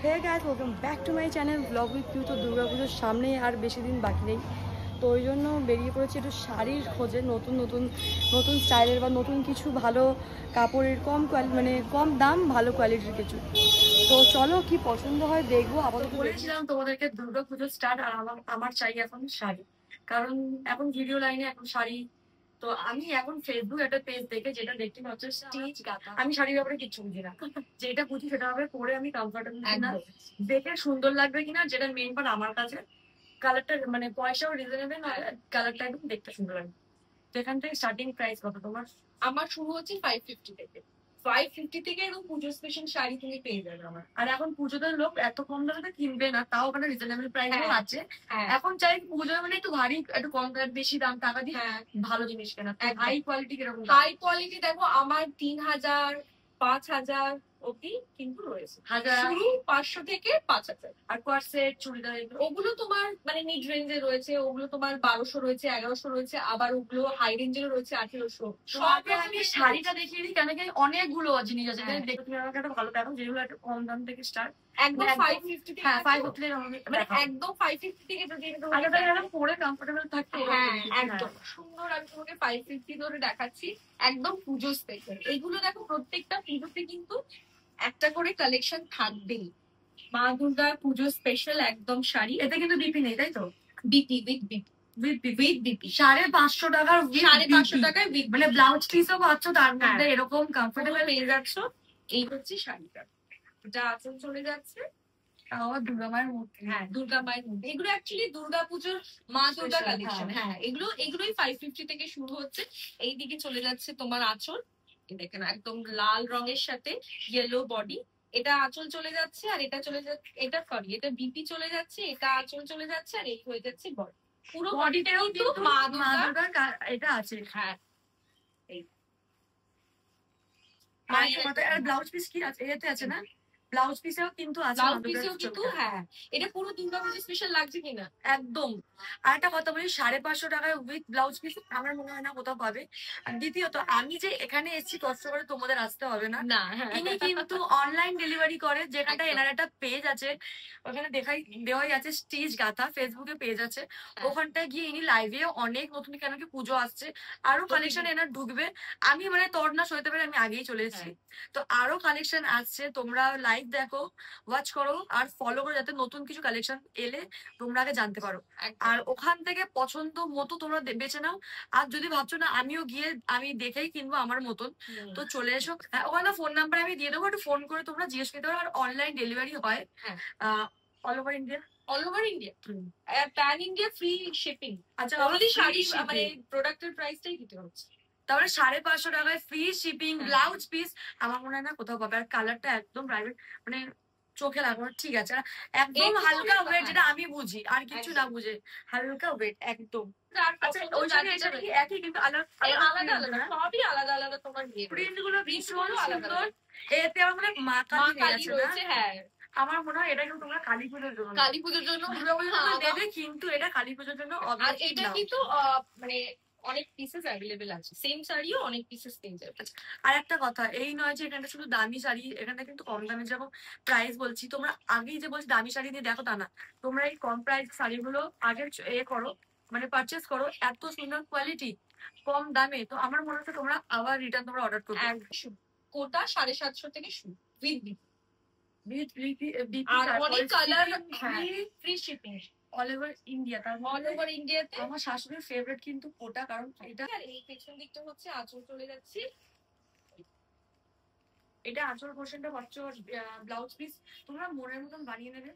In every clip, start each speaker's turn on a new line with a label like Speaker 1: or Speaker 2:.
Speaker 1: Hey guys, welcome back to my channel blog with you. তো দুর্গাপুজোর সামনে আর বেশি দিন বাকি নেই, তো ওই জন্য বেরিয়ে পড়েছি একটু শাড়ির খোঁজে, নতুন নতুন নতুন স্টাইলের বা নতুন কিছু ভালো কাপড়ের কম দাম ভালো কোয়ালিটির কিছু। তো চলো কি পছন্দ হয় দেখবো। আপাতত বলেছিলাম তোমাদেরকে দুর্গাপুজো স্টার্ট, আর আমার চাই এখন শাড়ি, কারণ এখন ভিডিও লাইনে এখন শাড়ি। তো আমি এখন ফেসবুক একটা পেজ দেখে যেটা দেখতে হচ্ছে স্টিচ গাথা, আমি শাড়ির ব্যাপারে কিচ্ছু বুঝি না, যেটা বুঝি সেটা হবে পরে আমি কমফর্টেবল কিনা, দেখে সুন্দর লাগবে কিনা, যেটা মেন পার্ট আমার কাছে। কালারটা পয়সাও রিজনেবল, কালারটা একদম দেখতে সুন্দর লাগবে। তো এখান থেকে স্টার্টিং প্রাইস কত তোমার?
Speaker 2: আমার শুরু হচ্ছে 550 থেকে। 550 থেকে একদম পুজো স্পেশাল শাড়ি তুমি পেয়ে যাবে আমার।
Speaker 1: আর এখন পুজোতে লোক এত কম দামে কিনবে না, তাও ওখানে রিজনেবল প্রাইস আছে।
Speaker 2: হ্যাঁ,
Speaker 1: এখন চাই পুজো একটু ভারী, একটু কম বেশি দাম টাকা দিয়ে ভালো জিনিস কেনা। হাই কোয়ালিটি কিরকম?
Speaker 2: হাই কোয়ালিটি দেখো আমার 3000 5000 অব্দি কিন্তু রয়েছে। শুরু 500 থেকে 5000।
Speaker 1: আর কোয়ার্সেট চুড়িদার
Speaker 2: ওগুলো তোমার মিড রেঞ্জে রয়েছে, ওগুলো তোমার 1200 রয়েছে, 1100 রয়েছে, আবার ওগুলো হাই রেঞ্জের রয়েছে 1800।
Speaker 1: সব আমি শাড়িটা দেখিয়ে দিই, কেন কি অনেকগুলো জিনিস আছে দেখে তুমি আমাকে একটা ভালো দেখো, যেগুলো একটু কম দাম থেকে স্টার্ট।
Speaker 2: একদম 550 থেকে।
Speaker 1: হ্যাঁ 550
Speaker 2: একদম 550 থেকে যদি
Speaker 1: পরে কমফোর্টেবল থাকতে।
Speaker 2: হ্যাঁ একদম সুন্দর। আমি তোমাকে 550 ধরে দেখাচ্ছি, একদম পুজো স্পেশাল। এইগুলো দেখো প্রত্যেকটা পুজোতে কিন্তু একটা করে কালেকশন থাকবেই। মা দুর্গা পুজো স্পেশাল একদম শাড়ি।
Speaker 1: এতে কিন্তু বিপি নেই, তাই তো?
Speaker 2: বিপি উইথ বিপি
Speaker 1: 550 টাকার
Speaker 2: 550 টাকায়
Speaker 1: মানে ব্লাউজ পিসও পাচ্ছ, তার মধ্যে এরকম কমফোর্টেবল
Speaker 2: পেয়ে যাচ্ছ। এই হচ্ছে শাড়িটা, এটা আঁচল চলে যাচ্ছে।
Speaker 1: দুর্গা মায়ের মূর্তি,
Speaker 2: হ্যাঁ দুর্গা মায়ের মূর্তি। এগুলো অ্যাকচুয়ালি দুর্গাপুজোর মা দুর্গা কালেকশন। হ্যাঁ এগুলোই 550 থেকে শুরু হচ্ছে। এইদিকে চলে যাচ্ছে তোমার আঁচল, দেখেন একদম লাল রঙের সাথে ইয়েলো বডি। এটা আঁচল চলে যাচ্ছে, আর এটা চলে যাচ্ছে, এটা এটা বিপি চলে যাচ্ছে, এটা আঁচল চলে যাচ্ছে, আর এই হয়ে যাচ্ছে বডি। পুরো বডিটাও কিন্তু মা দুর্গার
Speaker 1: এটা আছে।
Speaker 2: হ্যাঁ
Speaker 1: আর ব্লাউজ পিস কি আছে? এতে আছে না? ব্লাউজ পিসেও কিন্তু আছে,
Speaker 2: ব্লাউজ পিসেও কিন্তু। হ্যাঁ এটা পুরো দুর্গাপুজো স্পেশাল লাগছে কিনা
Speaker 1: একদম। আর একটা কথা বলি, 550 টাকায় উইথ ব্লাউজ পিস আমার মনে হয় না কোথাও পাবে। আর দ্বিতীয়ত আমি যে এখানে এসেছি কষ্ট করে, তোমাদের আসতে হবে না। ইনি কিন্তু অনলাইন ডেলিভারি করে, যেখানটা এনার একটা পেজ আছে, ওখানে দেওয়াই আছে স্টিচ গাথা, ফেসবুকে পেজ আছে। ওখানটায় গিয়ে ইনি লাইভে অনেক নতুন, কেন কি পুজো আসছে, আরো কালেকশন এনার ঢুকবে। আমি তোর না সইতে পারে আমি আগেই চলে এসেছি। তো আরো কালেকশন আসছে, তোমরা লাইভ দেখো, ওয়াচ করো আর ফলো করো, যাতে নতুন কিছু কালেকশন এলে তোমরা আগে জানতে পারো। আর ওখান থেকে পছন্দ মতো তোমরা বেছে নাও। আর যদি ভাবছো না আমিও গিয়ে আমি দেখেই কিনবো আমার মতন, তো চলে এসো। ওখানে ফোন নাম্বার আমি দিয়ে দেবো, একটু ফোন করে তোমরা জিজ্ঞেস করতে পারো। আর অনলাইন ডেলিভারি হয় all over India.
Speaker 2: Pan India free shipping.
Speaker 1: আচ্ছা,
Speaker 2: অনলি শাড়ি প্রোডাক্টের প্রাইসটাই দিতে হচ্ছে।
Speaker 1: তারপরে 550 টাকায় ফ্রি শিপিং, ব্লাউজ পিস। আমার মনে হয় না কোথাও পাবে। আর কালারটা একদম প্রাইভেট, চোখে লাগানো ঠিক আছে। একদম হালকা ওয়েট, যেটা আমি বুঝি, আর কিছু না বুঝে হালকা ওয়েট একদম। একই কিন্তু
Speaker 2: আলাদা সবই আলাদা আলাদা। তোমার
Speaker 1: প্রিন্ট গুলো ভীষণ সুন্দর। এতে আমার মা কালী রয়েছে। হ্যাঁ আমার মনে হয় এটা কিন্তু তোমরা কালী পুজোর জন্য দেবে, কিন্তু এটা কালী পুজোর জন্য।
Speaker 2: আর এটা কিন্তু অনেক পিসেস অ্যাভেলেবেল আছে, সেম শাড়িও অনেক পিসেস পেয়ে যাবে।
Speaker 1: আর একটা কথা, এই নয় যে এখানটা শুধু দামি শাড়ি, এখানটা কিন্তু কম দামে যেরকম প্রাইস বলছি, তোমরা আগেই যে বলছি দামি শাড়ি দিয়ে দেখো তা না, তোমরা এই কম প্রাইস শাড়িগুলো আগে করো, পারচেস করো। এত সুন্দর কোয়ালিটি কম দামে, তো আমার মনে হচ্ছে তোমরা আবার রিটার্ন তোমরা অর্ডার করবে।
Speaker 2: কোটা 750 থেকে শুরু উইথ
Speaker 1: বিপি,
Speaker 2: আর অনেক colour, free shipping
Speaker 1: all over India.
Speaker 2: All over ইন্ডিয়াতে
Speaker 1: আমার শাশুড়ির ফেভারিট কিন্তু কোটা, কারণ এটা।
Speaker 2: এই পেছন দিকটা হচ্ছে আঁচল চলে যাচ্ছে,
Speaker 1: এটা আঁচল পোর্শনটা পাচ্ছ। ব্লাউজ পিস তোমরা মনের মতন বানিয়ে নেবে।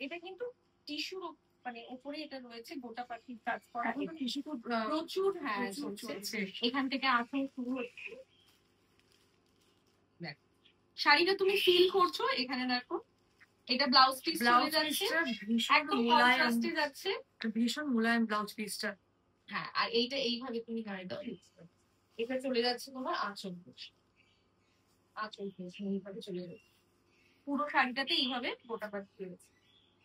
Speaker 2: এটা কিন্তু টিস্যুর উপরে এটা রয়েছে, গোটা পাখি কাজ করা।
Speaker 1: টিস্যু
Speaker 2: প্রচুর চলছে। এখান থেকে আঁচল শুরু হচ্ছে। শাড়িটা তুমি ফিল করছো, এখানে দেখো এটা ব্লাউজ পিস চলে যাচ্ছে, একদম কন্ট্রাস্টে যাচ্ছে,
Speaker 1: ভীষণ মোলায়েম ব্লাউজ পিসটা।
Speaker 2: হ্যাঁ আর এইটা এইভাবে তুমি গায়ে দাও, এটা চলে যাচ্ছে তোমার আঁচল এইভাবে চলে যাচ্ছে। পুরো শাড়িটাতে এইভাবে গোটা পাখি রয়েছে,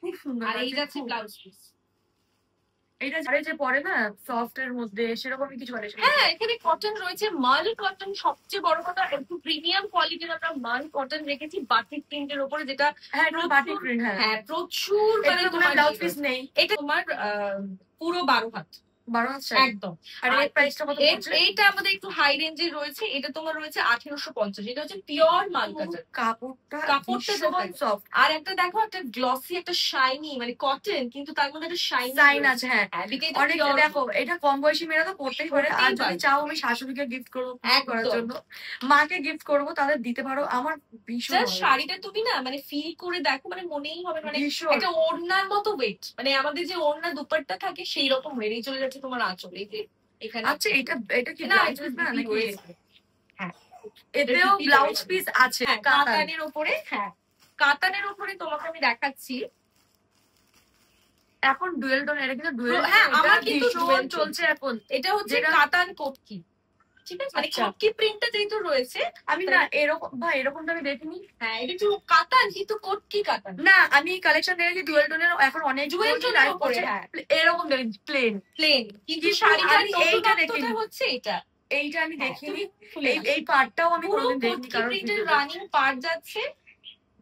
Speaker 1: খুব সুন্দর।
Speaker 2: আর এই যাচ্ছে ব্লাউজ পিস।
Speaker 1: এটা যে পরে না সফট এর মধ্যে সেরকমই কিছু কালেকশন।
Speaker 2: হ্যাঁ, এখানে কটন রয়েছে, মাল কটন, সবচেয়ে বড় কথা একটু প্রিমিয়াম কোয়ালিটির আমরা মাল কটন রেখেছি বাটিক প্রিন্টের উপরে, যেটা
Speaker 1: হ্যাঁ বাটিক প্রিন্ট।
Speaker 2: হ্যাঁ প্রচুর, মানে
Speaker 1: তোমার ব্লাউজ পিস নেই,
Speaker 2: এটা তোমার পুরো 12 হাত,
Speaker 1: 12 হাত
Speaker 2: একদম।
Speaker 1: আর এর প্রাইসটা কত পড়ছে?
Speaker 2: এইটা আমাদের একটু হাই রেঞ্জে রয়েছে, এটা তোমার রয়েছে 1850। এটা হচ্ছে পিওর মাল কটন, কাপড়টা সফট। আর একটা দেখো, একটা গ্লসি, একটা শাইনি, মানে কটন কিন্তু তার মধ্যে একটা শাইন আছে। হ্যাঁ,
Speaker 1: অনেক দেখো এটা কম বয়সী মেয়েরা তো পড়তেই পারে। আর যদি চাও আমি শাশুড়িকে গিফট করবো করার জন্য, মাকে গিফট করবো, তাদের দিতে পারো। আমার ভীষণ
Speaker 2: শাড়িটা তুমি না মানে ফিল করে দেখো, মানে মনেই হবে মানে একটা ওড়নার মতো ওয়েট, মানে আমাদের যে ওড়না দুপাট্টা থাকে সেই রকম বেরিয়ে চলে যাচ্ছে তোমার আঁচল। এই যে এখানে,
Speaker 1: আচ্ছা এটা কি
Speaker 2: না
Speaker 1: নাকি? হ্যাঁ, এতেও ব্লাউজ পিস আছে
Speaker 2: কাতানের উপরে। হ্যাঁ, কাতানের উপরে তোমাকে আমি দেখাচ্ছি
Speaker 1: এখন ডুয়েল টোন। এটা কিন্তু ডুয়েল,
Speaker 2: হ্যাঁ আমার কিন্তু ডুয়েল
Speaker 1: চলছে এখন।
Speaker 2: এটা হচ্ছে কাতান কোটকি, ঠিক আছে, মানে কোটকি প্রিন্টটা যেহেতু রয়েছে।
Speaker 1: আমি না এরকম এরকমটা আমি দেখিনি।
Speaker 2: হ্যাঁ, এটা একটু কাতান কিন্তু কোটকি কাতান
Speaker 1: না, আমি কালেকশন দেখেছি ডুয়েল টোনের, এখন অনেক
Speaker 2: ডুয়েল টোনের উপরে। হ্যাঁ,
Speaker 1: এরকম প্লেন
Speaker 2: কিন্তু শাড়িটা এইটা দেখি হচ্ছে এটা,
Speaker 1: এইটা আমি দেখিনি। এই পার্টটাও আমি কোনোদিন দেখিনি, কারণ
Speaker 2: প্রিন্টের রানিং পার্ট যাচ্ছে।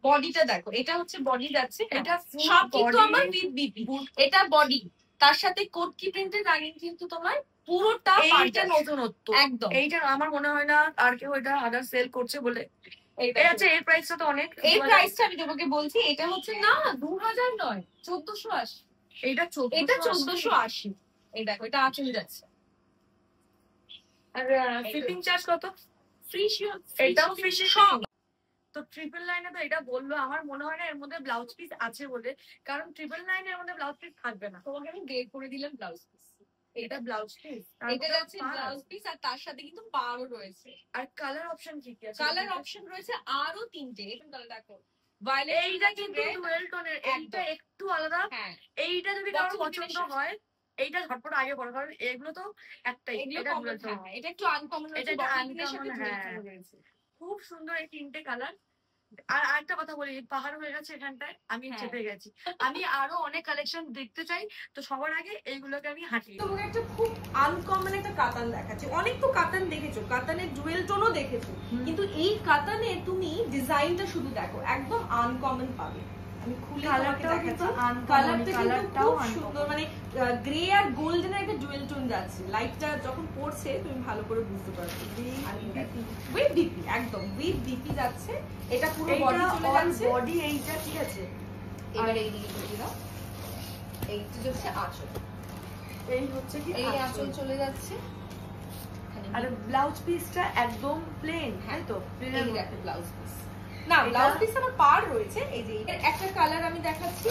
Speaker 2: বডিটা দেখো, এটা হচ্ছে বডি যাচ্ছে, এটা সব কিন্তু আমার উইথ বিপি। এটা বডি, তার সাথে কোটকি প্রিন্টের রানিং কিন্তু তোমার পুরোটা
Speaker 1: এইটা নতুনত্ব
Speaker 2: একদম।
Speaker 1: এইটা আমার মনে হয় না আর কেউ এটা আদার সেল করছে বলে। আচ্ছা, এর প্রাইসটা তো অনেক।
Speaker 2: এই প্রাইসটা আমি তোমাকে বলছি, এটা হচ্ছে না 2000 নয়, 1480।
Speaker 1: এটা
Speaker 2: 1480। এই দেখো, এটা আঁচল যাচ্ছে।
Speaker 1: আর শিপিং চার্জ কত?
Speaker 2: ফ্রি শিওর,
Speaker 1: এটাও ফ্রি সব। তো ট্রিপল লাইনে তো এটা বললো, আমার মনে হয় না এর মধ্যে ব্লাউজ পিস আছে বলে, কারণ ট্রিপল লাইনের মধ্যে ব্লাউজ পিস থাকবে না।
Speaker 2: তোমাকে আমি বের করে দিলাম ব্লাউজ পিস,
Speaker 1: এটা ব্লাউজ পিস,
Speaker 2: এটা যাচ্ছে ব্লাউজ পিস, আর তার সাথে কিন্তু পাড়ও রয়েছে।
Speaker 1: আর কালার অপশন কি কি আছে?
Speaker 2: কালার অপশন রয়েছে আরো 3টে। এখন তাহলে দেখো,
Speaker 1: এইটা কিন্তু ডুয়েল টোনের, এইটা একটু আলাদা। এইটা যদি কারো পছন্দ হয় এইটা ঝটপট আগে করো, কারণ এগুলো তো একটাই।
Speaker 2: এটা একটু আনকমন,
Speaker 1: এটা আনকমন। হ্যাঁ, খুব সুন্দর এই 3টে কালার। আর আরেকটা কথা বলি, পাহাড় হয়ে গেছে এখানটায়, আমি চেপে গেছি। আমি আরো অনেক কালেকশন দেখতে চাই, তো সবার আগে এইগুলোকে আমি হাঁটিয়ে
Speaker 2: তোমাকে একটা খুব আনকমন একটা কাতান দেখাচ্ছি। অনেক তো কাতান দেখেছো, কাতানের ডুয়েল টোনও দেখেছো, কিন্তু এই কাতানে তুমি ডিজাইনটা শুধু দেখো, একদম আনকমন পাবে। আমি খুলে তোমাকে দেখাচ্ছি, কালারটা কিন্তু খুব সুন্দর, মানে গ্রে আর গোল্ডেন একটা ডুয়েল টোন যাচ্ছে। লাইটটা যখন পড়ছে তুমি ভালো করে বুঝতে পারছো। উইথ ডিপি, একদম উইথ ডিপি যাচ্ছে। এটা পুরো বডি চলে যাচ্ছে,
Speaker 1: বডি এইটা ঠিক আছে।
Speaker 2: এবার এই দিকে চলে দাও, এইটা হচ্ছে আঁচল,
Speaker 1: এই হচ্ছে কি
Speaker 2: এই আঁচল চলে যাচ্ছে।
Speaker 1: আর ব্লাউজ পিসটা একদম প্লেন, তাই তো?
Speaker 2: এই দেখো ব্লাউজ পিস, না ব্লাউজ পিস আমার পার রয়েছে। এই যে একটা কালার আমি দেখাচ্ছি,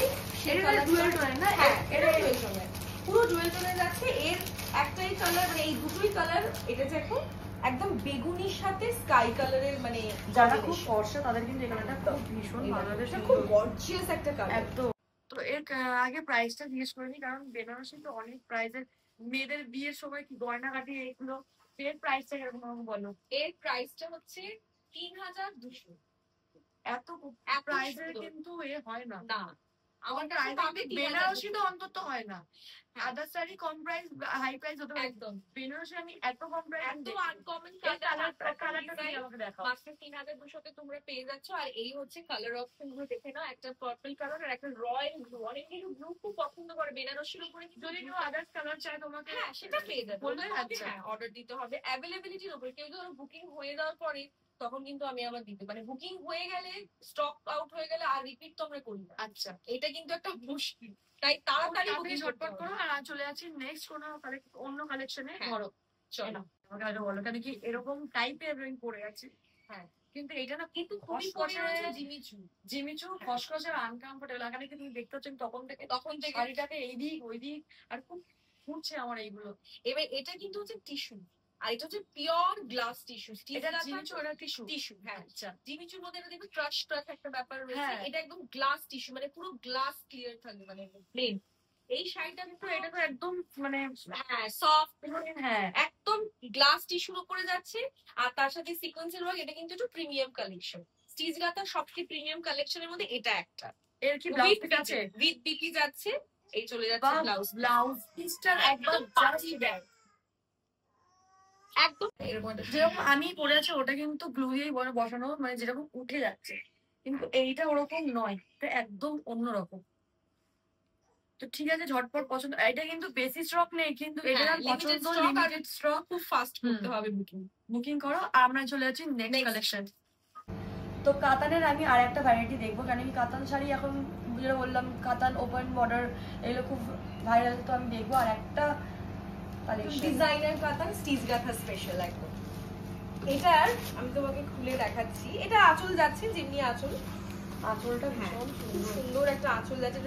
Speaker 1: এটা ডুয়েল টোনের না?
Speaker 2: হ্যাঁ, এটা ডুয়েল টোনের, পুরো ডুয়েল টোনে যাচ্ছে। এর একটাই কালার, মানে এই দুটোই কালার। এটা দেখো একদম বেগুনির সাথে স্কাই কালারের, মানে
Speaker 1: যারা খুব ফর্সা তাদের কিন্তু এই কালারটা খুব ভীষণ ভালো লাগে,
Speaker 2: খুব গর্জিয়াস একটা কালার।
Speaker 1: একদম। তো এর আগে প্রাইসটা জিজ্ঞেস করিনি, কারণ বেনারসি তো অনেক প্রাইসের। মেয়েদের বিয়ের সময় কি গয়নাগাটি এগুলো, এর প্রাইসটা কিরকম আমাকে বলো।
Speaker 2: এর প্রাইসটা হচ্ছে 3200।
Speaker 1: এত প্রাইসের কিন্তু এ হয় না।
Speaker 2: না, আমার
Speaker 1: বেনারসি তো অন্তত হয় না। আদার শাড়ি কম প্রাইস, হাই প্রাইস হতে পারে,
Speaker 2: একদম।
Speaker 1: বেনারসি আমি এত কম প্রাইস,
Speaker 2: এত আনকমন
Speaker 1: কালারটা আমাকে দেখাও।
Speaker 2: মাত্র 3200 তে তোমরা পেয়ে যাচ্ছ। আর এই হচ্ছে কালার অপশন গুলো দেখে নাও, একটা পার্পল কালার আর একটা রয়্যাল ব্লু। অনেক কিছু ব্লু খুব পছন্দ করে বেনারসির উপরে,
Speaker 1: যদি কেউ আদার্স কালার চায় তোমাকে
Speaker 2: সেটা পেয়ে যাবে,
Speaker 1: বলবে। আচ্ছা,
Speaker 2: হ্যাঁ অর্ডার দিতে হবে অ্যাভেলেবিলিটির উপরে। কেউ ধরো বুকিং হয়ে যাওয়ার পরে তখন কিন্তু আমি আবার দিতে, মানে বুকিং হয়ে গেলে, স্টক আউট হয়ে গেলে আর রিপিট তো আমরা করি না।
Speaker 1: আচ্ছা,
Speaker 2: এটা কিন্তু একটা মুশকিল, তাই তাড়াতাড়ি বুকিং
Speaker 1: ঝটপট করো। আর চলে যাচ্ছি নেক্সট কোনো অন্য কালেকশনে। ধরো চলো আমাকে আগে বলো, কেন কি এরকম টাইপের রিং পরে আছে। হ্যাঁ, কিন্তু এটা না কিন্তু খুবই জিমিচু খসখসে আনকমফোর্টেবল। এখানে কি তুমি দেখতে পাচ্ছ তখন থেকে শাড়িটাকে এইদিক ওইদিক, আর খুব ফুটছে আমার এইগুলো।
Speaker 2: এবার এটা কিন্তু হচ্ছে টিস্যু, আর এটা হচ্ছে পিওর গ্লাস টিস্যু।
Speaker 1: এটা জিমিচু, এটা টিস্যু।
Speaker 2: হ্যাঁ, আচ্ছা, জিমিচুর মধ্যে এটা দেখবে ক্রাশ একটা ব্যাপার রয়েছে। এটা একদম গ্লাস টিস্যু, মানে পুরো গ্লাস ক্লিয়ার থাকবে, মানে প্লেন। এই শাড়িটা কিন্তু, এটা তো একদম মানে হ্যাঁ সফট, হ্যাঁ একদম গ্লাস টিস্যুর উপরে যাচ্ছে। আর তার সাথে সিকোয়েন্সের ওয়ার্ক। এটা কিন্তু একটু প্রিমিয়াম কালেকশন, স্টিচ গাথা সবচেয়ে প্রিমিয়াম কালেকশনের মধ্যে এটা একটা।
Speaker 1: এর কি ব্লাউজ পিস আছে?
Speaker 2: উইথ বিপি যাচ্ছে। এই চলে যাচ্ছে ব্লাউজ।
Speaker 1: ব্লাউজ পিসটা একদম পার্টি ব্যাগ,
Speaker 2: একদম এরকম
Speaker 1: যেরকম আমি পরে আছি ওটা কিন্তু গ্লু দিয়েই বসানো, মানে যেরকম উঠে যাচ্ছে, কিন্তু এইটা ওরকম নয়, এটা একদম অন্যরকম। তো ঠিক আছে, ঝটপট পছন্দ, এটা কিন্তু বেশি স্টক নেই, কিন্তু এটা পছন্দ লিমিটেড স্টক,
Speaker 2: খুব ফাস্ট করতে হবে
Speaker 1: বুকিং করো। আর আমরা চলে যাচ্ছি নেক্সট কালেকশন। তো কাতানের আমি আর একটা ভ্যারাইটি দেখবো, কারণ আমি কাতান শাড়ি এখন যেটা বললাম, কাতান ওপেন বর্ডার এগুলো খুব ভাইরাল, তো আমি দেখবো আর একটা
Speaker 2: ডিজাইনার কাতান স্টিচ গাথা স্পেশাল একদম। এটার আমি তোমাকে খুলে দেখাচ্ছি, এটা আঁচল যাচ্ছে যেমনি আঁচল,
Speaker 1: আঁচলটা ভীষণ
Speaker 2: সুন্দর একটা আঁচল যাচ্ছে,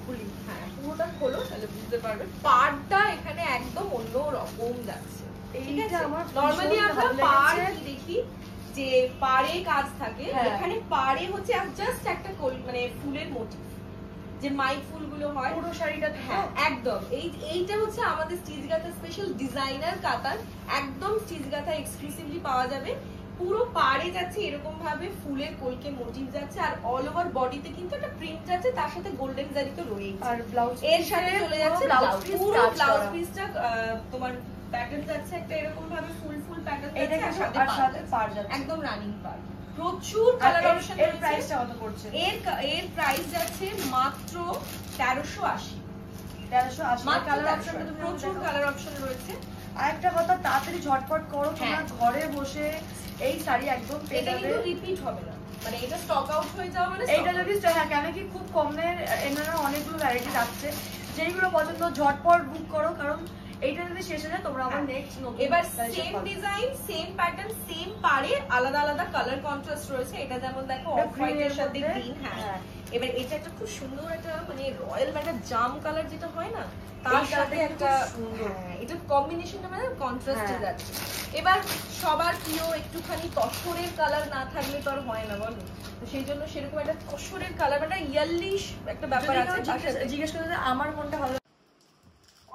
Speaker 1: খুলি,
Speaker 2: হ্যাঁ পুরোটা খোলো তাহলে বুঝতে পারবে। পাড়টা এখানে একদম অন্য রকম যাচ্ছে, ঠিক আছে? নরমালি আমরা পাড় দেখি যে পাড়ে কাজ থাকে, এখানে পাড়ে হচ্ছে জাস্ট একটা মানে ফুলের মোটিভ, যে মাই ফুলগুলো হয়
Speaker 1: পুরো শাড়িটা,
Speaker 2: হ্যাঁ একদম। এইটা হচ্ছে আমাদের স্টিচ গাথা স্পেশাল ডিজাইনার কাতান, একদম স্টিচ গাথা এক্সক্লুসিভলি পাওয়া যাবে। পুরো পাড়ে যাচ্ছে এরকম ভাবে ফুলের কলকে মোটিভ যাচ্ছে, আর অল ওভার বডিতে কিন্তু একটা প্রিন্ট যাচ্ছে, তার সাথে গোল্ডেন জারি তো রয়েছে,
Speaker 1: আর ব্লাউজ
Speaker 2: এর সাথে চলে যাচ্ছে পুরো ব্লাউজ পিসটা তোমার প্যাটার্ন যাচ্ছে একটা এরকম ভাবে ফুল ফুল প্যাটার্ন যাচ্ছে, আর সাথে পাড় যাচ্ছে একদম রানিং পাড়। প্রচুর কালার অপশন।
Speaker 1: এর প্রাইসটা কত পড়ছে?
Speaker 2: এর প্রাইস যাচ্ছে মাত্র 1380।
Speaker 1: কালার অপশন,
Speaker 2: প্রচুর কালার অপশন রয়েছে।
Speaker 1: আরেকটা কথা, তাড়াতাড়ি ঝটপট করো, তোমরা ঘরে বসে এই শাড়ি একদম পেয়ে যাবে,
Speaker 2: এটা রিপিট হবে না, মানে এটা স্টক আউট হয়ে যাওয়া মানে
Speaker 1: এইটা যদি কেন কি খুব কমের এনারা অনেকগুলো ভ্যারাইটি রাখছে, যেইগুলো পছন্দ ঝটপট বুক করো, কারণ এইটা যদি শেষ হয়ে যায় তোমরা আবার নেক্সট
Speaker 2: এবার same design same pattern same পাড়ে আলাদা আলাদা কালার কন্ট্রাস্ট রয়েছে। এটা যেমন দেখো অফ হোয়াইটের সাথে গ্রিন, হ্যাঁ এবার এটা একটা খুব সুন্দর একটা মানে রয়্যাল একটা জাম কালার যেটা হয় না, তার সাথে একটা এটা কম্বিনেশনটা মানে কন্ট্রাস্টে যাচ্ছে। এবার সবার প্রিয় একটুখানি তসরের কালার না থাকলে তো আর হয় না বলো, তো সেই জন্য সেরকম একটা তসরের কালার মানে ইয়ারলিশ একটা ব্যাপার আছে।
Speaker 1: জিজ্ঞেস করতে আমার কোনটা ভালো,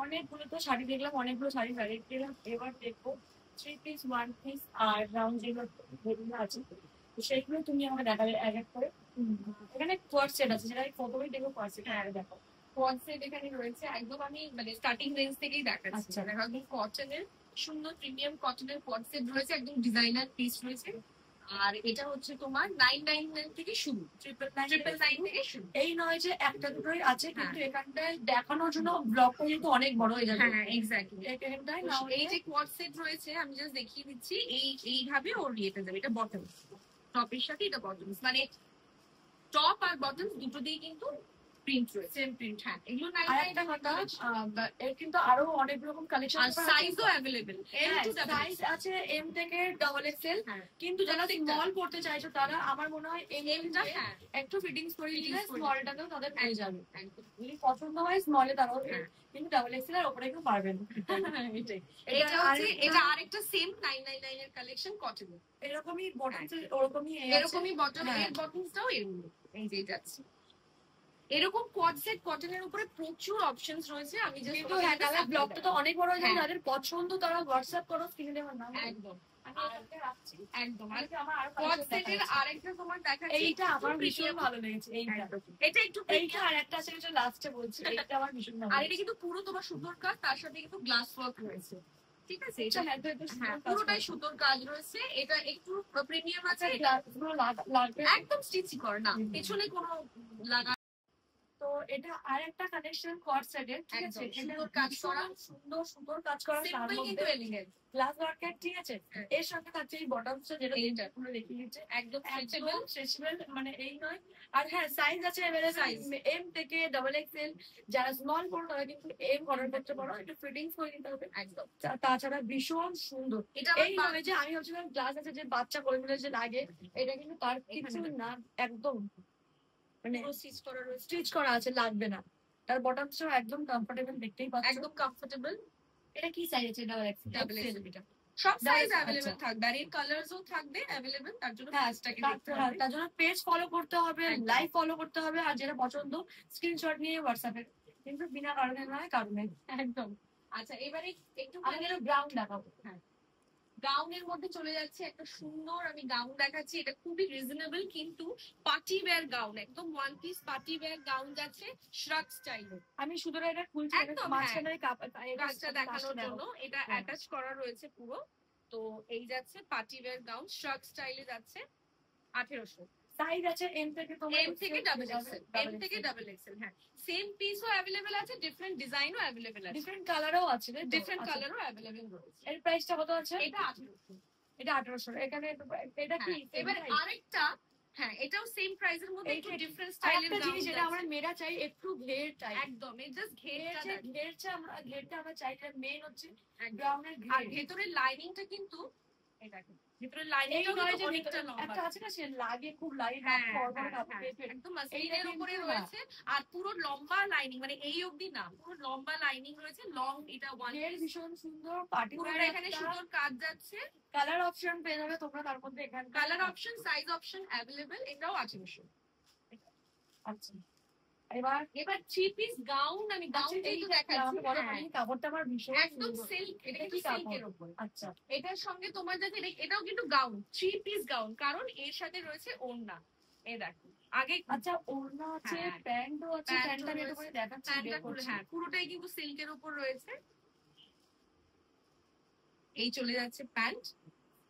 Speaker 1: অনেকগুলো তো শাড়ি দেখলাম, অনেকগুলো শাড়ি ভ্যারাইটি দেখলাম, এবার দেখবো 3 পিস 1 পিস আর রাউন্ড যেগুলো আছে, তো সেগুলো তুমি আমাকে দেখাবে এক এক করে। এখানে কোয়ার্ড সেট আছে, যেটা প্রথমেই দেখবো কোয়ার্ড সেট, হ্যাঁ দেখো
Speaker 2: কোয়ার্ড সেট এখানে রয়েছে একদম, আমি মানে স্টার্টিং রেঞ্জ থেকেই দেখাচ্ছি। একদম কটনের সুন্দর প্রিমিয়াম কটনের কোয়ার্ড সেট রয়েছে, একদম ডিজাইনার পিস রয়েছে। আর এটা হচ্ছে তোমার 999 থেকে শুরু, 999 থেকে শুরু।
Speaker 1: এই নয় যে একটা দুটোই আছে, কিন্তু এখানটায় দেখানোর জন্য ব্লগটা কিন্তু অনেক বড় হয়ে যাবে।
Speaker 2: হ্যাঁ এক্স্যাক্টলি। এই যে কোয়ার্ড সেট রয়েছে আমি জাস্ট দেখিয়ে দিচ্ছি, এইভাবে ওর ইয়েতে যাবে। এটা বটম, টপের সাথে এটা বটম, মানে টপ আর বটম দুটো দিয়ে কিন্তু প্রিন্ট রয়েছে, সেম প্রিন্ট। হ্যাঁ এগুলো
Speaker 1: আরেকটা কথা, এর কিন্তু আরো অনেক রকম কালেকশন
Speaker 2: আর সাইজও अवेलेबल,
Speaker 1: সাইজ আছে এম থেকে ডাবল এক্সেল, কিন্তু যারা স্মল পড়তে চাইছো তারা আমার মনে হয় এমটা একটু ফিটিংস করে দিলে স্মলটাতেও তাদের পেয়ে যাবে, যদি পছন্দ হয় স্মলে তারাও, কিন্তু ডাবল এক্সেল এর উপরে কেউ পারবেন
Speaker 2: এটাই। এটা হচ্ছে এটা আরেকটা সেম 999 এর কালেকশন কটন,
Speaker 1: এরকমই বটমস, এরকমই
Speaker 2: বটম, এর বটমসটাও এরকম এই যে যাচ্ছে এরকম কোয়াড সেট কটনের উপরে প্রচুর অপশনস রয়েছে। আমি জাস্ট
Speaker 1: কিন্তু হ্যাঁ তাহলে ব্লগটা তো অনেক বড় হয়ে যাবে, যাদের পছন্দ তারা হোয়াটসঅ্যাপ করো, স্ক্রিনে দেওয়া নাম
Speaker 2: একদম একদম। আর
Speaker 1: আমার
Speaker 2: কোয়াড সেটের আরেকটা তোমার দেখাচ্ছি,
Speaker 1: এইটা আমার ভীষণ ভালো লেগেছে,
Speaker 2: এটা একটু
Speaker 1: এইটা আর একটা আছে যেটা লাস্টে বলছি, এটা আমার ভীষণ ভালো।
Speaker 2: আর এটা কিন্তু পুরো তোমার সুতোর কাজ, তার সাথে কিন্তু গ্লাস ওয়ার্ক রয়েছে, ঠিক আছে? এটা হ্যাঁ পুরোটাই সুতোর কাজ রয়েছে। এটা একটু প্রিমিয়াম আছে,
Speaker 1: গ্লাসগুলো লাগবে
Speaker 2: একদম স্টিচি কর না, পেছনে কোনো লাগা।
Speaker 1: তো এটা আরেকটা কানেকশন কোয়াড সেটের, ঠিক আছে?
Speaker 2: সুন্দর কাজ করা,
Speaker 1: সুন্দর সুন্দর কাজ করা,
Speaker 2: সিম্পল কিন্তু এলিগেন্ট
Speaker 1: গ্লাস ওয়ার্কের, ঠিক আছে? এর সঙ্গে থাকছে এই বটমসটা, যেটা এইটা পুরো দেখিয়ে দিচ্ছে, একদম স্ট্রেচেবল, মানে এই নয়। আর হ্যাঁ সাইজ আছে এম থেকে ডাবল এক্সেল, যারা স্মল পড়ো তারা কিন্তু এম অর্ডার করতে পারো, একটু ফিটিংস করে নিতে হবে একদম। তাছাড়া ভীষণ সুন্দর, এই নয় যে আমি ভাবছিলাম গ্লাস আছে যে বাচ্চা করে মিলে যে লাগে, এটা কিন্তু তার কিছু না, একদম মানে স্টিচ করা আছে, লাগবে না। তার বটমসটাও একদম কমফোর্টেবল, দেখতেই পাচ্ছ
Speaker 2: একদম কমফোর্টেবল।
Speaker 1: এটা কি সাইজ আছে? Double XL.
Speaker 2: এটা সব সাইজ अवेलेबल থাকবে, আর এর কালারসও থাকবে अवेलेबल, তার জন্য পেজটাকে দেখতে হবে,
Speaker 1: তার জন্য পেজ ফলো করতে হবে, লাইভ ফলো করতে হবে, আর যেটা পছন্দ স্ক্রিনশট নিয়ে হোয়াটসঅ্যাপে, কিন্তু বিনা কারণে নয়, কারণে
Speaker 2: একদম। আচ্ছা এবারে একটু
Speaker 1: আমি ব্রাউন দেখাবো।
Speaker 2: হ্যাঁ গাউনের মধ্যে চলে যাচ্ছে একটা সুন্দর, আমি গাউন দেখাচ্ছি, এটা খুবই রিজনেবল কিন্তু পার্টি ওয়্যার গাউন, একদম one piece party wear gown যাচ্ছে শ্রাগ স্টাইলে।
Speaker 1: আমি শুধু এটা খুলছি
Speaker 2: একদম
Speaker 1: মাঝখানে
Speaker 2: কাজটা দেখানোর জন্য এটা অ্যাটাচ করা রয়েছে পুরো। তো এই যাচ্ছে পার্টি ওয়্যার গাউন শ্রাগ স্টাইলে যাচ্ছে 1800।
Speaker 1: সাইজ আছে এম থেকে তোমার
Speaker 2: এম থেকে ডাবল এক্সেল, এম থেকে ডাবল এক্সেল। হ্যাঁ, সেম পিসও অ্যাভেলেবেল আছে, ডিফারেন্ট ডিজাইনও অ্যাভেলেবেল আছে,
Speaker 1: ডিফারেন্ট কালারও আছে,
Speaker 2: ডিফারেন্ট কালারও অ্যাভেলেবেল রয়েছে।
Speaker 1: এর প্রাইসটা কত আছে?
Speaker 2: এটা 1800।
Speaker 1: এটা 1800। এখানে এটা কি
Speaker 2: এবার আরেকটা, হ্যাঁ এটাও সেম প্রাইসের মধ্যে একটু ডিফারেন্ট স্টাইলের গাউন।
Speaker 1: জিনিস যেটা আমরা মেয়েরা চাই, একটু ঘের চাই,
Speaker 2: একদম এই জাস্ট
Speaker 1: ঘেরটা আমরা চাই, মেইন হচ্ছে
Speaker 2: গ্রাউন্ডের ঘের। আর ভেতরের লাইনিংটা কিন্তু এটা ভিতরে লাইনিংটা অনেকটা লম্বা,
Speaker 1: একটা আছে না, সে লাগে খুব লাইট,
Speaker 2: একদম মাসলিনের উপরে রয়েছে। আর পুরো লম্বা লাইনিং, মানে এই অবধি না, পুরো লম্বা লাইনিং রয়েছে, লং। এটা ওয়ান পিস
Speaker 1: ভীষণ সুন্দর পার্টি ওয়্যার,
Speaker 2: এখানে সুন্দর কাজ যাচ্ছে।
Speaker 1: কালার অপশন পেয়ে যাবে তোমরা তার মধ্যে, এখানে
Speaker 2: colour option, size option available. এটাও 1800।
Speaker 1: আচ্ছা, এবার
Speaker 2: থ্রি পিস গাউন, আমি গাউন যেহেতু দেখাচ্ছি,
Speaker 1: কাপড়টা আমার ভীষণ
Speaker 2: একদম সিল্ক, এটা কি সিল্কের উপর।
Speaker 1: আচ্ছা,
Speaker 2: এটার সঙ্গে তোমার যাচ্ছে, এটাও কিন্তু গাউন, থ্রি পিস গাউন, কারণ এর সাথে রয়েছে ওড়না। এই দেখো আগে,
Speaker 1: আচ্ছা ওড়না আছে, প্যান্টও আছে, প্যান্টটা আমি একটু করে দেখাচ্ছি,
Speaker 2: হ্যাঁ পুরোটাই কিন্তু সিল্কের উপর রয়েছে। এই চলে যাচ্ছে প্যান্ট,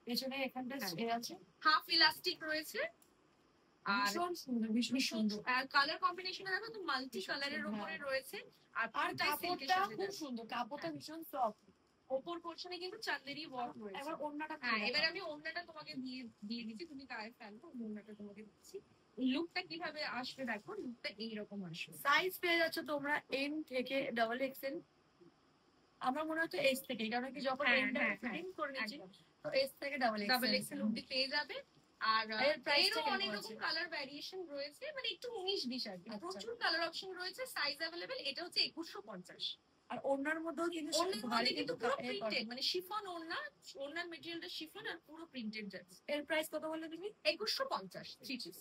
Speaker 1: পেছনে এখানটা আছে,
Speaker 2: হাফ ইলাস্টিক রয়েছে। আর
Speaker 1: ভীষণ সুন্দর, ভীষণ সুন্দর।
Speaker 2: আর কালার কম্বিনেশন দেখো তো, মাল্টি কালারের উপরে রয়েছে। আর
Speaker 1: কাপড়টা খুব সুন্দর, কাপড়টা ভীষণ সফট।
Speaker 2: ওপর পোরশনে কিন্তু চান্দেরি ওয়ার্ক রয়েছে।
Speaker 1: এবার ওড়নাটা,
Speaker 2: এবার আমি ওড়নাটা তোমাকে দিয়ে দিচ্ছি, তুমি গায়ে ফেলবো, ওড়নাটা তোমাকে দিচ্ছি। লুকটা কিভাবে আসবে দেখো, লুকটা এইরকম আসবে।
Speaker 1: সাইজ পেয়ে যাচ্ছ তোমরা এম থেকে ডাবল এক্সেল, আমার মনে হয় তো এস থেকে, কারণ কি যখন এমটা ফিটিং করে নিচ্ছি, তো এস থেকে ডাবল
Speaker 2: এক্সেল অবধি পেয়ে যাবে। আর এরও অনেক রকম কালার ভ্যারিয়েশন রয়েছে, মানে একটু 19-20 আর কি, প্রচুর কালার অপশন রয়েছে, সাইজ অ্যাভেলেবেল। এটা হচ্ছে 2150।
Speaker 1: আর ওড়নার মধ্যেও কিন্তু
Speaker 2: পুরো প্রিন্টেড, মানে শিফন ওড়না, ওড়নার মেটেরিয়ালটা শিফন আর পুরো প্রিন্টেড যাচ্ছে।
Speaker 1: এর প্রাইস কত বললে তুমি?
Speaker 2: 2150 থ্রি পিস।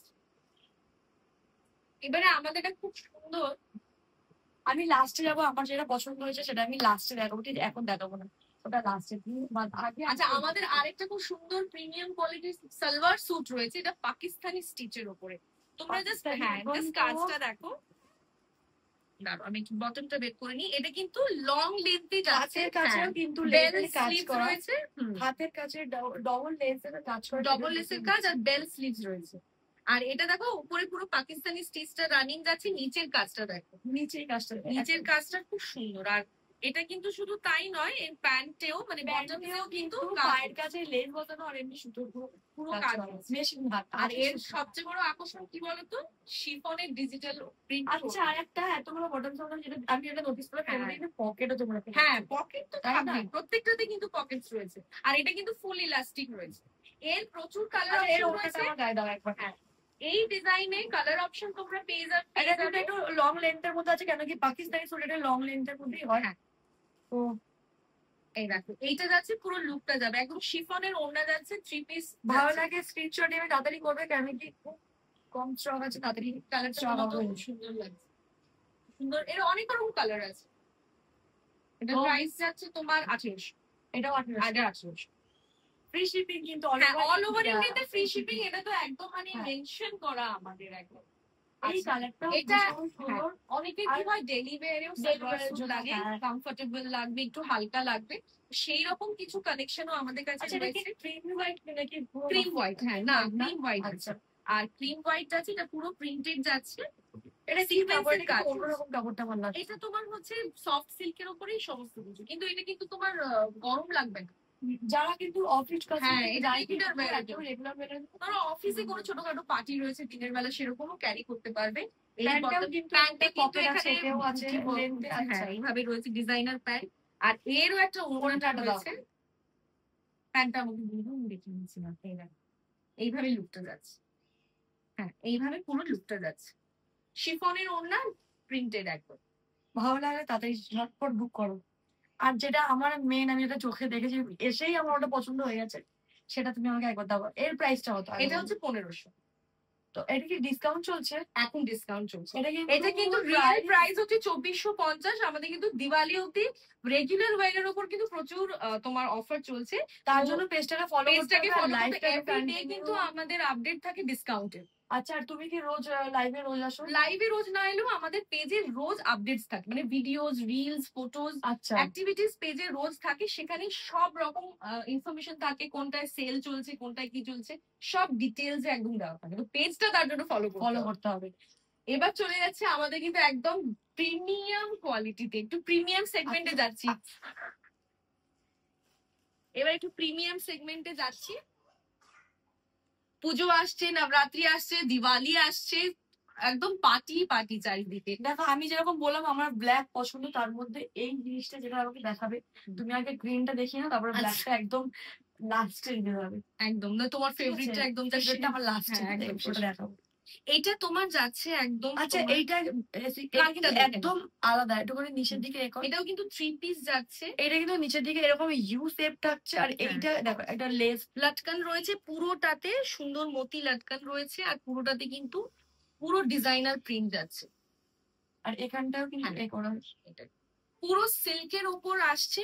Speaker 2: এবারে আমাদের এটা খুব সুন্দর,
Speaker 1: আমি লাস্টে যাবো, আমার যেটা পছন্দ হয়েছে সেটা আমি লাস্টে দেখাবো, ঠিক এখন দেখাবো না, ওটা লাস্টে আগে।
Speaker 2: আচ্ছা, আমাদের আরেকটা খুব সুন্দর প্রিমিয়াম কোয়ালিটির সালোয়ার স্যুট রয়েছে, এটা পাকিস্তানি স্টিচের উপরে। তোমরা জাস্ট কাজটা দেখো, দাঁড়াও আমি বটনটা বের করে নিই। এটা কিন্তু লং লেন্থে যাচ্ছে,
Speaker 1: কাছেও কিন্তু
Speaker 2: বেল স্লিভ রয়েছে,
Speaker 1: হাতের কাছে ডবল লেসের কাজ করা,
Speaker 2: ডবল লেসের কাজ আর বেল স্লিভস রয়েছে। আর এটা দেখো উপরে পুরো পাকিস্তানি স্টিচটা রানিং যাচ্ছে, নিচের কাজটা দেখো, নিচের কাজটা খুব সুন্দর। আর এটা কিন্তু শুধু তাই নয়, এই প্যান্টেও মানে বটমেও কিন্তু
Speaker 1: পায়ের কাছে লেস বসানো, আর এমনি সুতোর
Speaker 2: পুরো কাজ মেশিন হাত। আর এর সবচেয়ে বড় আকর্ষণ কি বলতো, শিফনের ডিজিটাল প্রিন্ট।
Speaker 1: আচ্ছা, আর একটা এত বড় বটন সামনে, যেটা আমি এটা নোটিস করে পকেটও তোমরা,
Speaker 2: পকেট তো থাকবে, প্রত্যেকটাতে কিন্তু পকেটস রয়েছে। আর এটা কিন্তু ফুল ইলাস্টিক রয়েছে। এর প্রচুর কালার অপশন রয়েছে, গায়ে দাও একবার। এই ডিজাইনে কালার অপশন তোমরা পেয়ে যাবে।
Speaker 1: এটা একটু লং লেন্থের মধ্যে আছে, কেন কি পাকিস্তানি স্যুট এটা লং লেন্থের মধ্যেই হয়। তো
Speaker 2: এই দেখো, এইটা যাচ্ছে পুরো লুকটা যাবে একদম শিফনের, ওড়না যাচ্ছে, থ্রি পিস।
Speaker 1: ভালো লাগে স্ক্রিনশট নিয়ে তাড়াতাড়ি করবে, কেন কি খুব কম স্টক আছে, তাড়াতাড়ি
Speaker 2: কালারটা সুন্দর লাগছে, সুন্দর। এর অনেক রকম কালার আছে। এটা প্রাইস যাচ্ছে তোমার 1800।
Speaker 1: এটাও 1800। ফ্রি শিপিং কিন্তু
Speaker 2: অল ওভার ইন্ডিয়াতে ফ্রি শিপিং। এটা তো একদম মানে মেনশন করা আমাদের একদম। এই কালারটা এটা অনেকে কি হয়, ডেইলি ওয়্যারেও সালোয়ার স্যুট লাগে, কমফোর্টেবল লাগবে, একটু হালকা লাগবে, সেই রকম কিছু কালেকশনও আমাদের কাছে রয়েছে।
Speaker 1: ক্রিম হোয়াইট নাকি
Speaker 2: ক্রিম হোয়াইট? হ্যাঁ, না ক্রিম হোয়াইট আছে। আর ক্রিম হোয়াইট আছে, এটা পুরো প্রিন্টেড যাচ্ছে। এটা সিকোয়েন্সের কাজ,
Speaker 1: অন্যরকম কাপড়টা ভালো লাগে।
Speaker 2: এটা তোমার হচ্ছে সফট সিল্কের উপরেই সমস্ত কিছু, কিন্তু এটা কিন্তু তোমার গরম লাগবে না।
Speaker 1: যারা কিন্তু অফিস কাছে,
Speaker 2: ধরো অফিসে কোনো ছোটখাটো পার্টি রয়েছে দিনের বেলা, সেরকমও ক্যারি করতে পারবে। এইভাবে রয়েছে ডিজাইনার প্যান্ট। আর এরও একটা ওড়নাটা রয়েছে, প্যান্টটা আমাকে দেখে নিয়েছিলাম। এইভাবে লুকটা যাচ্ছে, এইভাবে পুরো লুকটা যাচ্ছে, শিফনের ওড়না, প্রিন্টেড একদম।
Speaker 1: ভালো লাগে তাড়াতাড়ি ঝটপট বুক করো। আর যেটা আমার মেন, আমি যেটা চোখে দেখেছি, এসেই আমার ওটা পছন্দ হয়ে গেছে, সেটা তুমি আমাকে একবার দাও। এর প্রাইসটা হতো,
Speaker 2: এটা হচ্ছে 1500।
Speaker 1: তো এটা কি ডিসকাউন্ট চলছে?
Speaker 2: এখন ডিসকাউন্ট চলছে।
Speaker 1: এটা
Speaker 2: কিন্তু রিয়েল প্রাইস হচ্ছে 2450। আমাদের কিন্তু দিওয়ালি অবধি রেগুলার ওয়্যারের উপর কিন্তু প্রচুর তোমার অফার চলছে।
Speaker 1: তার জন্য পেজটাকে ফলো করতে হবে,
Speaker 2: এভরিডে কিন্তু আমাদের আপডেট থাকে ডিসকাউন্টের।
Speaker 1: আচ্ছা, আর তুমি কি রোজ রোজ আসো?
Speaker 2: লাইভে রোজ না এলেও আমাদের পেজে রোজ আপডেটস থাকে, মানে ভিডিওস, রিলস, ফটোজ,
Speaker 1: আচ্ছা,
Speaker 2: অ্যাক্টিভিটিস পেজে রোজ থাকে। সেখানে সব রকম ইনফরমেশন থাকে, কোনটায় সেল চলছে, কোনটায় কি চলছে, সব ডিটেলস একদম দেওয়া থাকে। তো পেজটা তার জন্য ফলো
Speaker 1: করতে হবে।
Speaker 2: এবার চলে যাচ্ছে আমাদের কিন্তু একদম প্রিমিয়াম কোয়ালিটিতে, একটু প্রিমিয়াম সেগমেন্টে যাচ্ছি। এবার একটু প্রিমিয়াম সেগমেন্টে যাচ্ছি। পুজো আসছে, নবরাত্রি আসছে, দিওয়ালি আসছে, একদম পার্টি পার্টি চারিদিকে।
Speaker 1: দেখো, আমি যেরকম বললাম আমার ব্ল্যাক পছন্দ, তার মধ্যে এই জিনিসটা যেটা আমাকে দেখাবে, তুমি আগে গ্রিনটা দেখিয়ে নাও, তারপর ব্ল্যাকটা একদম লাস্টে দিতে হবে।
Speaker 2: একদম না, তোমার ফেভারিটটা একদম,
Speaker 1: সেটা আমার লাস্টে
Speaker 2: একদম
Speaker 1: সেটা দেখাবো।
Speaker 2: এইটা তোমার যাচ্ছে একদম।
Speaker 1: আচ্ছা, এইটা একদম আলাদা, একটু করে নিচের দিকে রেখো।
Speaker 2: এটাও কিন্তু 3 পিস যাচ্ছে।
Speaker 1: এটা কিন্তু নিচের দিকে এরকম ইউ শেপ থাকছে, আর এইটা দেখো একটা লেস
Speaker 2: লাটকান রয়েছে, পুরোটাতে সুন্দর মতি লাটকান রয়েছে, আর পুরোটাতে কিন্তু পুরো ডিজাইনার প্রিন্ট যাচ্ছে।
Speaker 1: আর এখানটাও কিন্তু
Speaker 2: পুরো সিল্কের উপর আসছে,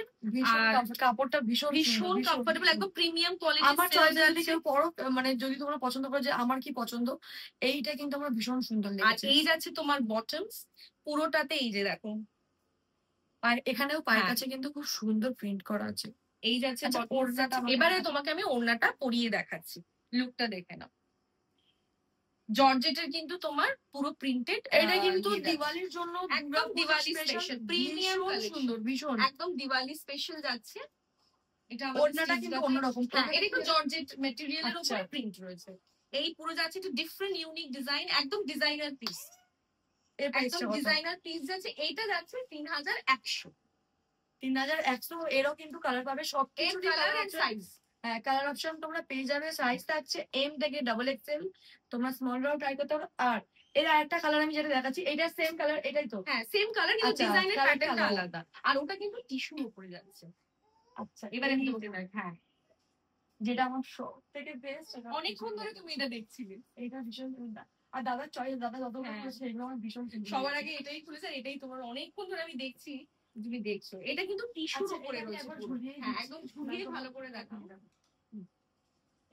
Speaker 1: কাপড়টা ভীষণ
Speaker 2: ভীষণ কমফোর্টেবল, একদম প্রিমিয়াম কোয়ালিটি।
Speaker 1: আমার চয়েস যদি কেউ পরো, মানে যদি তোমরা পছন্দ করো যে আমার কি পছন্দ, এইটা কিন্তু আমার ভীষণ সুন্দর লেগেছে।
Speaker 2: আর এই যাচ্ছে তোমার বটমস, পুরোটাতে এই যে দেখো,
Speaker 1: আর এখানেও পায়ের কাছে কিন্তু খুব সুন্দর প্রিন্ট করা আছে।
Speaker 2: এই যাচ্ছে ওড়নাটা। এবারে তোমাকে আমি ওড়নাটা পরিয়ে দেখাচ্ছি, লুকটা দেখে নাও। জর্জেটের কিন্তু তোমার পুরো প্রিন্টেড।
Speaker 1: এটা কিন্তু দিওয়ালির জন্য
Speaker 2: একদম দিওয়ালি স্পেশাল, প্রিমিয়াম
Speaker 1: সুন্দর, ভীষণ
Speaker 2: একদম দিওয়ালি স্পেশাল যাচ্ছে। এটা
Speaker 1: ওড়নাটা কিন্তু অন্যরকম,
Speaker 2: এটা কিন্তু জর্জেট ম্যাটেরিয়ালের উপর প্রিন্ট রয়েছে। এই পুরো যাচ্ছে একটু ডিফারেন্ট ইউনিক ডিজাইন, একদম ডিজাইনার পিস, একদম ডিজাইনার পিস যাচ্ছে। এইটা যাচ্ছে 3100।
Speaker 1: 3100 এরও কিন্তু কালার পাবে, সব কিছু
Speaker 2: কালার এন্ড সাইজ।
Speaker 1: হ্যাঁ, কালার অপশন তোমরা পেয়ে যাবে। সাইজ থাকছে এম থেকে ডাবল এক্সেল, তোমরা স্মলরাও ট্রাই করতে পারো। আর এর আরেকটা কালার আমি যেটা দেখাচ্ছি, এটা সেম কালার, এটাই তো?
Speaker 2: হ্যাঁ, সেম কালার, কিন্তু ডিজাইনের প্যাটার্নটা আলাদা। আর ওটা কিন্তু টিস্যুর উপরে যাচ্ছে।
Speaker 1: আচ্ছা,
Speaker 2: এবারে হ্যাঁ,
Speaker 1: যেটা আমার সব থেকে বেস্ট।
Speaker 2: অনেকক্ষণ ধরে তুমি এটা দেখছিলে,
Speaker 1: এটা ভীষণ সুন্দর। আর দাদার চয়েস, দাদা যত করেছে এগুলো আমার ভীষণ সুন্দর।
Speaker 2: সবার আগে এটাই খুলেছে, এটাই তোমার অনেকক্ষণ ধরে আমি দেখছি, তুমি দেখছো। এটা কিন্তু টিস্যুর উপরে রয়েছে, হ্যাঁ একদম ঝুলিয়ে ভালো করে দেখো।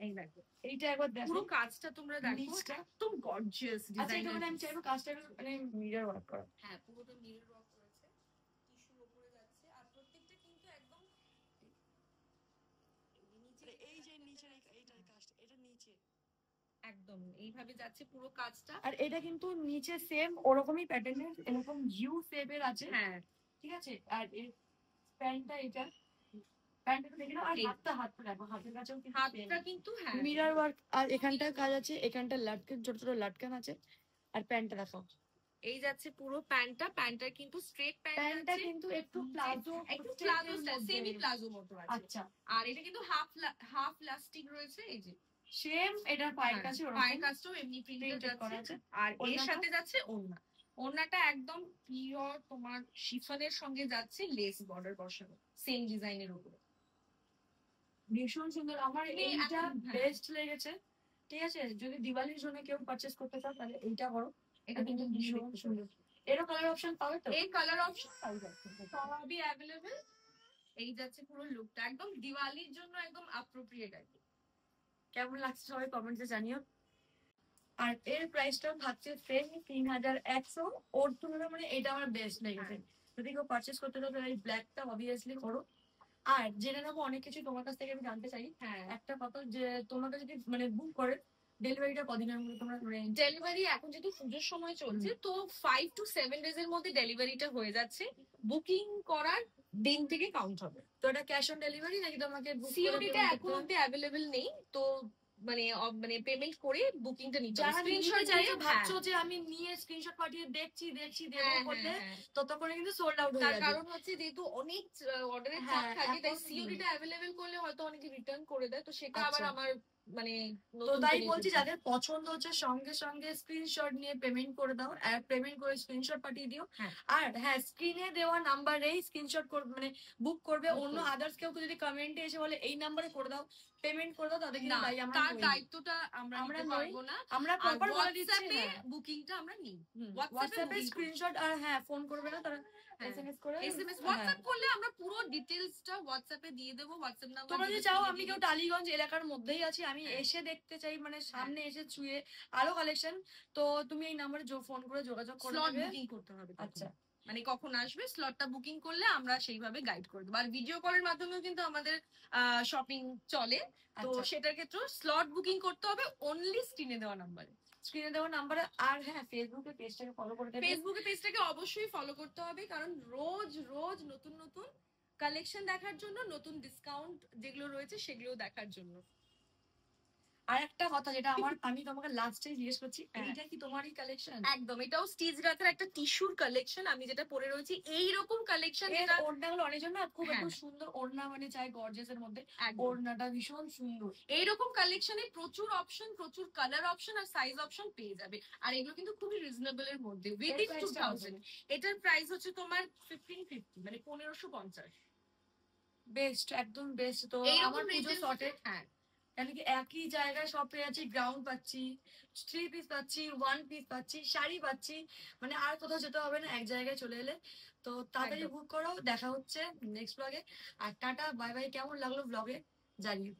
Speaker 2: এই দেখো, এইটা একবার দেখো, পুরো কাজটা তোমরা দেখো, একদম গর্জিয়াস ডিজাইন।
Speaker 1: আচ্ছা, আমি চাইবো কাজটা মানে মিরর ওয়ার্ক করা।
Speaker 2: হ্যাঁ, পুরোটা মিরর ওয়ার্ক করেছে, টিস্যুর উপরে যাচ্ছে। আর প্রত্যেকটা কিন্তু একদম নিচে, এই যে নিচের এইটার কাজটা, এটা নিচে একদম এইভাবে যাচ্ছে পুরো কাজটা।
Speaker 1: আর এটা কিন্তু নিচে সেম ওরকমই প্যাটার্নের, এরকম ইউ শেপের আছে।
Speaker 2: হ্যাঁ,
Speaker 1: ঠিক আছে। আর এর প্যান্টটা এটা, প্যান্টটা দেখে নাও। আর হাতটা দেখো, হাতের কাছেও
Speaker 2: হাতটা কিন্তু হ্যাঁ
Speaker 1: মিরর ওয়ার্ক। আর এখানটার কাজ আছে, এখানটা লাটকান, ছোট ছোট লাটকান আছে। আর প্যান্টটা দেখো,
Speaker 2: এই যাচ্ছে পুরো প্যান্টটা কিন্তু স্ট্রেট
Speaker 1: প্যান্টটা কিন্তু একটু প্লাজো,
Speaker 2: সেমি প্লাজো মতো আছে।
Speaker 1: আচ্ছা,
Speaker 2: আর এটা কিন্তু হাফ লাস্টিক রয়েছে। এই যে
Speaker 1: সেম এটার পায়ের কাছে,
Speaker 2: পায়ের কাছেও এমনি প্রিন্টেড করা আছে। আর এর সাথে যাচ্ছে ওড়না, ওড়নাটা একদম পিওর তোমার শিফনের সঙ্গে যাচ্ছে, লেস বর্ডার বসানো, সেম ডিজাইনের উপরে,
Speaker 1: ভীষণ সুন্দর। আমার এইটা বেস্ট লেগেছে। ঠিক আছে, যদি দিওয়ালির জন্য কেউ পারচেজ করতে চাও তাহলে এইটা করো। এটা কিন্তু ভীষণ সুন্দর। এরও কালার অপশন পাবে তো?
Speaker 2: এই কালার অপশন সবই অ্যাভেলেবল। এই যাচ্ছে পুরো লুকটা একদম দিওয়ালির জন্য একদম অ্যাপ্রোপ্রিয়েট। আর
Speaker 1: কেমন লাগছে সবাই কমেন্টে জানিও। আর এর প্রাইসটাও থাকছে সেম 3100। ওর তুলনায় মানে এটা আমার বেস্ট লেগেছে। যদি কেউ পারচেজ করতে চাও তাহলে এই ব্ল্যাকটা অবভিয়াসলি করো। আর জেনে নেবো অনেক কিছু তোমার কাছ থেকে আমি জানতে চাই।
Speaker 2: হ্যাঁ,
Speaker 1: একটা কথা, যে তোমাকে যদি মানে বুক করে ডেলিভারিটা কদিনের মধ্যে তোমরা?
Speaker 2: ডেলিভারি এখন যেহেতু পুজোর সময় চলছে, তো 5 to 7 ডেজ এর মধ্যে ডেলিভারিটা হয়ে যাচ্ছে। বুকিং করার দিন থেকে কাউন্ট হবে।
Speaker 1: তো এটা ক্যাশ অন ডেলিভারি নাকি তোমাকে?
Speaker 2: সিওডিটা এখন অব্দি অ্যাভেলেবল নেই, তো মানে পেমেন্ট করে বুকিংটা নিতে হবে।
Speaker 1: স্ক্রিনশট দিয়ে ভাবছো যে আমি নিয়ে স্ক্রিনশট পাঠিয়ে দেখছি দেবো বললে ততক্ষণে কিন্তু সোল্ড আউট হয়ে যাবে।
Speaker 2: তার কারণ হচ্ছে যেহেতু অনেক অর্ডারের চাপ থাকে, তাই সিওডিটা অ্যাভেলেবল করলে হয়তো অনেকে রিটার্ন করে দেয়, তো সেটা আবার আমার মানে
Speaker 1: তো
Speaker 2: নতুন
Speaker 1: তাই
Speaker 2: করে
Speaker 1: বলছি
Speaker 2: এসেছে।
Speaker 1: যাদের পছন্দ হচ্ছে সঙ্গে সঙ্গে স্ক্রিনশট নিয়ে পেমেন্ট করে দাও, আর পেমেন্ট করে স্ক্রিনশট পাঠিয়ে দিও।
Speaker 2: হ্যাঁ।
Speaker 1: আর হ্যাঁ, স্ক্রিনে দেওয়া নাম্বারেই স্ক্রিনশট করবে, মানে বুক করবে।
Speaker 2: Book
Speaker 1: অন্য
Speaker 2: করবে।
Speaker 1: আদার্স কেউ যদি কমেন্টে এসে বলে এই নাম্বারে করে দাও, পেমেন্ট করে দাও, তাদের
Speaker 2: না,
Speaker 1: কিন্তু দায়ী আমরা
Speaker 2: তার
Speaker 1: নই।
Speaker 2: দায়িত্বটা আমরা
Speaker 1: আমরা
Speaker 2: নিতে
Speaker 1: নই,
Speaker 2: পারবো না।
Speaker 1: আমরা
Speaker 2: আর
Speaker 1: প্রপার বলে দিচ্ছি।
Speaker 2: হোয়াটসঅ্যাপে
Speaker 1: হ্যাঁ,
Speaker 2: বুকিংটা আমরা নিই।
Speaker 1: হোয়াটসঅ্যাপে
Speaker 2: booking করবো।
Speaker 1: স্ক্রিনশট, আর হ্যাঁ ফোন করবে না তারা,
Speaker 2: হ্যাঁ,
Speaker 1: এসএমএস করে।
Speaker 2: এসএমএস
Speaker 1: হ্যাঁ,
Speaker 2: হোয়াটসঅ্যাপ করলে আমরা পুরো ডিটেইলসটা হোয়াটসঅ্যাপে দিয়ে দেবো, হোয়াটসঅ্যাপ নাম্বার
Speaker 1: তোমরা যদি চাও আমি কেউ টালিগঞ্জ এলাকার মধ্যেই আছি, আমি
Speaker 2: হ্যাঁ।
Speaker 1: এসে দেখতে চাই, মানে সামনে এসে ছুঁয়ে আরো কালেকশন, তো তুমি এই নাম্বারে ফোন করে যোগাযোগ করে
Speaker 2: স্লট
Speaker 1: নেবে।
Speaker 2: বুকিং করতে হবে।
Speaker 1: আচ্ছা,
Speaker 2: মানে কখন আসবে স্লটটা বুকিং করলে আমরা সেইভাবে গাইড করে দেবো। আর ভিডিও কলের মাধ্যমেও কিন্তু আমাদের শপিং চলে, তো
Speaker 1: আচ্ছা।
Speaker 2: সেটার ক্ষেত্রেও স্লট বুকিং করতে হবে অনলি স্ক্রিনে দেওয়া নাম্বারে।
Speaker 1: স্ক্রিনে দেওয়া নাম্বারে। আর হ্যাঁ, ফেসবুকে পেজটাকে ফলো করে দেবে।
Speaker 2: ফেসবুকে পেজটাকে অবশ্যই ফলো করতে হবে, কারণ রোজ রোজ নতুন নতুন কালেকশন দেখার জন্য, নতুন ডিসকাউন্ট যেগুলো রয়েছে সেগুলো দেখার জন্য।
Speaker 1: আর একটা কথা যেটা আমি তোমাকে লাস্টে জিজ্ঞেস করছি, এইটা কি তোমারই কালেকশন?
Speaker 2: একদম, এটাও স্টিচ রাতের একটা টিস্যুর কালেকশন। আমি যেটা পরে রয়েছি এইরকম কালেকশন,
Speaker 1: এর
Speaker 2: যেটা
Speaker 1: ওড়নাগুলো অনেকজন না খুব
Speaker 2: হ্যাঁ,
Speaker 1: একদম সুন্দর ওড়না, মানে চাই গর্জিয়াস এর মধ্যে,
Speaker 2: একদম।
Speaker 1: ওড়নাটা ভীষণ সুন্দর।
Speaker 2: এইরকম কালেকশনে প্রচুর অপশন, প্রচুর কালার অপশন আর সাইজ অপশন পেয়ে যাবে। আর এগুলো কিন্তু খুবই রিজনেবল এর মধ্যে, উইদিন 2000। এটার প্রাইস হচ্ছে তোমার 1550, মানে 1550।
Speaker 1: বেস্ট, একদম বেস্ট। তো আমার পুজো শর্টে
Speaker 2: হ্যাঁ,
Speaker 1: কেন কি একই জায়গায় সব পেয়ে যাচ্ছি, গ্রাউন্ড পাচ্ছি, 3 পিস পাচ্ছি, 1 পিস পাচ্ছি, শাড়ি পাচ্ছি, মানে আর কোথাও যেতে হবে না, এক জায়গায় চলে এলে। তো তাড়াতাড়ি
Speaker 2: একদম।
Speaker 1: বুক করো, দেখা হচ্ছে নেক্সট ব্লগে। আর টাটা, বাই বাই। কেমন লাগলো ব্লগে জানিও।